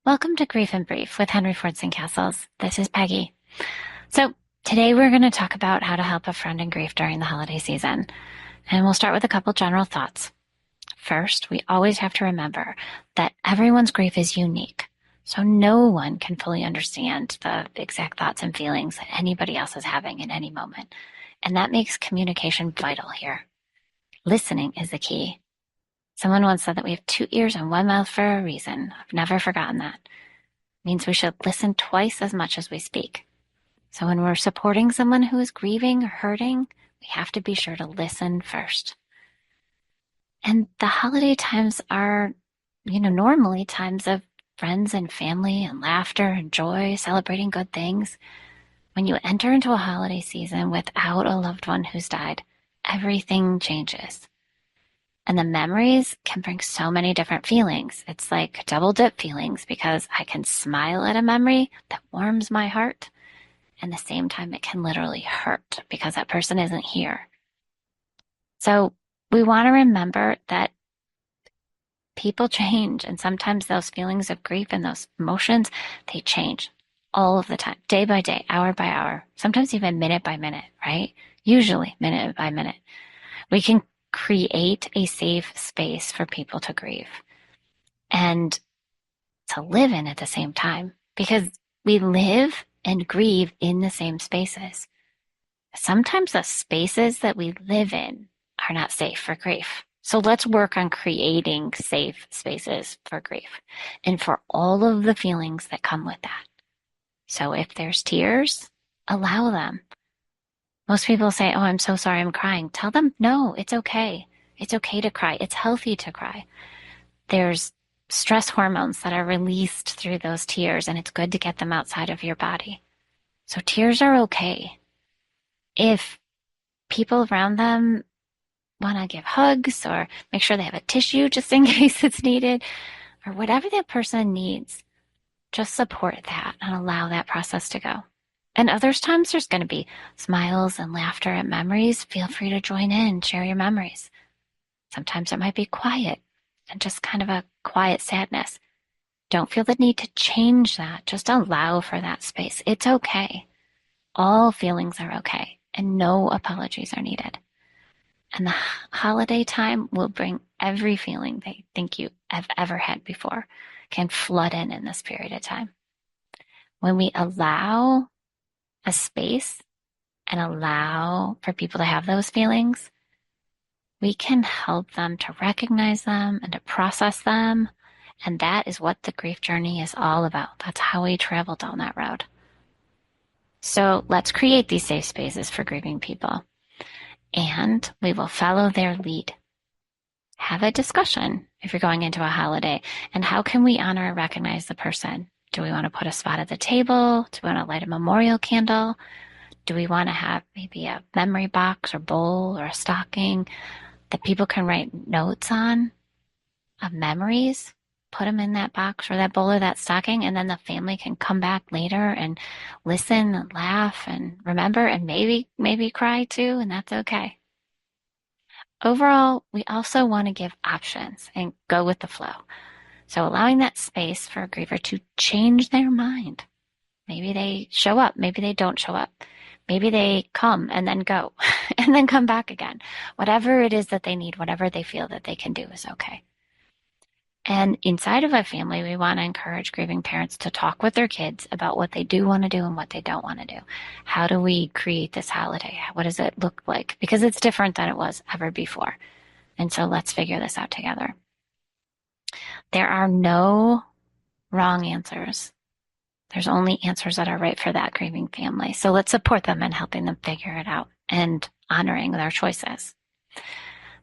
Welcome to Grief and Brief with Henry Ford Castles. This is Peggy. So today we're going to talk about how to help a friend in grief during the holiday season. And we'll start with a couple general thoughts. First, we always have to remember that everyone's grief is unique. So no one can fully understand the exact thoughts and feelings that anybody else is having in any moment. And that makes communication vital here. Listening is the key. Someone once said that we have two ears and one mouth for a reason. I've never forgotten that. Means we should listen twice as much as we speak. So when we're supporting someone who is grieving or hurting, we have to be sure to listen first. And the holiday times are, normally times of friends and family and laughter and joy, celebrating good things. When you enter into a holiday season without a loved one who's died, everything changes. And the memories can bring so many different feelings. It's like double dip feelings because I can smile at a memory that warms my heart. And at the same time, it can literally hurt because that person isn't here. So we want to remember that people change. And sometimes those feelings of grief and those emotions, they change all of the time, day by day, hour by hour, sometimes even minute by minute, right? Usually minute by minute. We can create a safe space for people to grieve and to live in at the same time because we live and grieve in the same spaces. Sometimes the spaces that we live in are not safe for grief. So let's work on creating safe spaces for grief and for all of the feelings that come with that. So if there's tears, allow them. Most people say, "Oh, I'm so sorry, I'm crying." Tell them, no, it's okay. It's okay to cry. It's healthy to cry. There's stress hormones that are released through those tears, and it's good to get them outside of your body. So tears are okay. If people around them want to give hugs or make sure they have a tissue just in case it's needed, or whatever that person needs, just support that and allow that process to go. And other times there's going to be smiles and laughter and memories. Feel free to join in, share your memories. Sometimes it might be quiet and just kind of a quiet sadness. Don't feel the need to change that. Just allow for that space. It's okay. All feelings are okay, and no apologies are needed. And the holiday time will bring every feeling they think you have ever had before, can flood in this period of time. When we allow a space and allow for people to have those feelings, we can help them to recognize them and to process them. And that is what the grief journey is all about. That's how we travel down that road. So let's create these safe spaces for grieving people. And we will follow their lead. Have a discussion if you're going into a holiday. And how can we honor and recognize the person? Do we want to put a spot at the table? Do we want to light a memorial candle? Do we want to have maybe a memory box or bowl or a stocking that people can write notes on of memories? Put them in that box or that bowl or that stocking, and then the family can come back later and listen and laugh and remember and maybe cry too, and that's okay. Overall, we also want to give options and go with the flow. So allowing that space for a griever to change their mind. Maybe they show up, maybe they don't show up. Maybe they come and then go and then come back again. Whatever it is that they need, whatever they feel that they can do is okay. And inside of a family, we want to encourage grieving parents to talk with their kids about what they do want to do and what they don't want to do. How do we create this holiday? What does it look like? Because it's different than it was ever before. And so let's figure this out together. There are no wrong answers. There's only answers that are right for that grieving family. So let's support them in helping them figure it out and honoring their choices.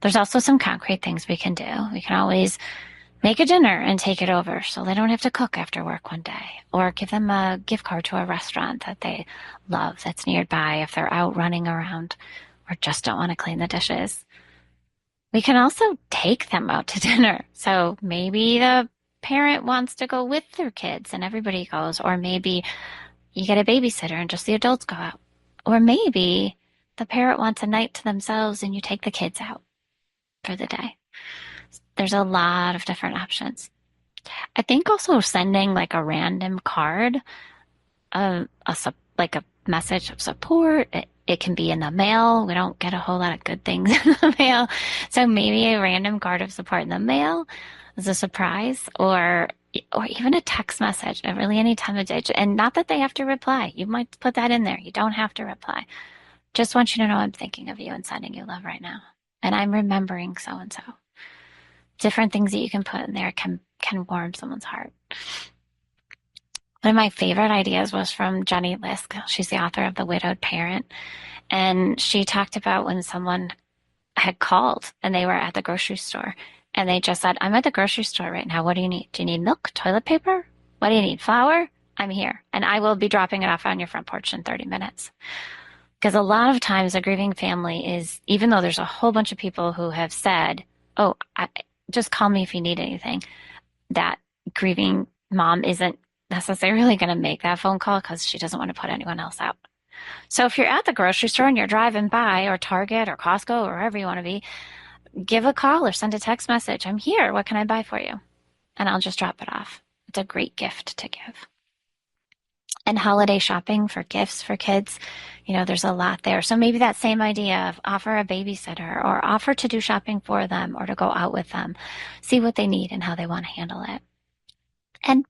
There's also some concrete things we can do. We can always make a dinner and take it over so they don't have to cook after work one day, or give them a gift card to a restaurant that they love that's nearby if they're out running around or just don't want to clean the dishes. We can also take them out to dinner. So maybe the parent wants to go with their kids and everybody goes, or maybe you get a babysitter and just the adults go out. Or maybe the parent wants a night to themselves and you take the kids out for the day. There's a lot of different options. I think also sending like a random card, like a message of support. It can be in the mail. We don't get a whole lot of good things in the mail. So maybe a random card of support in the mail is a surprise, or even a text message at really any time of day. And not that they have to reply. You might put that in there. You don't have to reply. Just want you to know I'm thinking of you and sending you love right now. And I'm remembering so and so. Different things that you can put in there can warm someone's heart. One of my favorite ideas was from Jenny Lisk. She's the author of The Widowed Parent. And she talked about when someone had called and they were at the grocery store and they just said, I'm at the grocery store right now. What do you need? Do you need milk, toilet paper? What do you need? Flour? I'm here. And I will be dropping it off on your front porch in 30 minutes. Because a lot of times a grieving family is, even though there's a whole bunch of people who have said, oh, just call me if you need anything, that grieving mom isn't necessarily going to make that phone call because she doesn't want to put anyone else out. So if you're at the grocery store and you're driving by, or Target or Costco or wherever you want to be, give a call or send a text message. I'm here. What can I buy for you? And I'll just drop it off. It's a great gift to give. And holiday shopping for gifts for kids, there's a lot there. So maybe that same idea of offer a babysitter or offer to do shopping for them or to go out with them, see what they need and how they want to handle it. And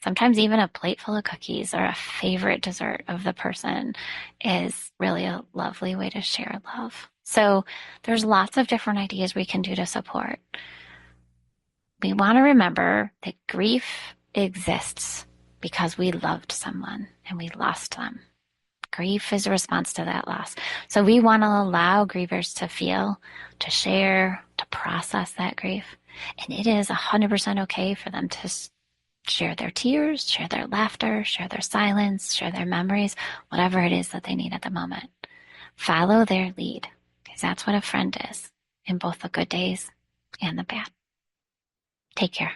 sometimes even a plate full of cookies or a favorite dessert of the person is really a lovely way to share love. So there's lots of different ideas we can do to support. We want to remember that grief exists because we loved someone and we lost them. Grief is a response to that loss. So we want to allow grievers to feel, to share, to process that grief. And it is 100% okay for them to share their tears, share their laughter, share their silence, share their memories, whatever it is that they need at the moment. Follow their lead, because that's what a friend is in both the good days and the bad. Take care.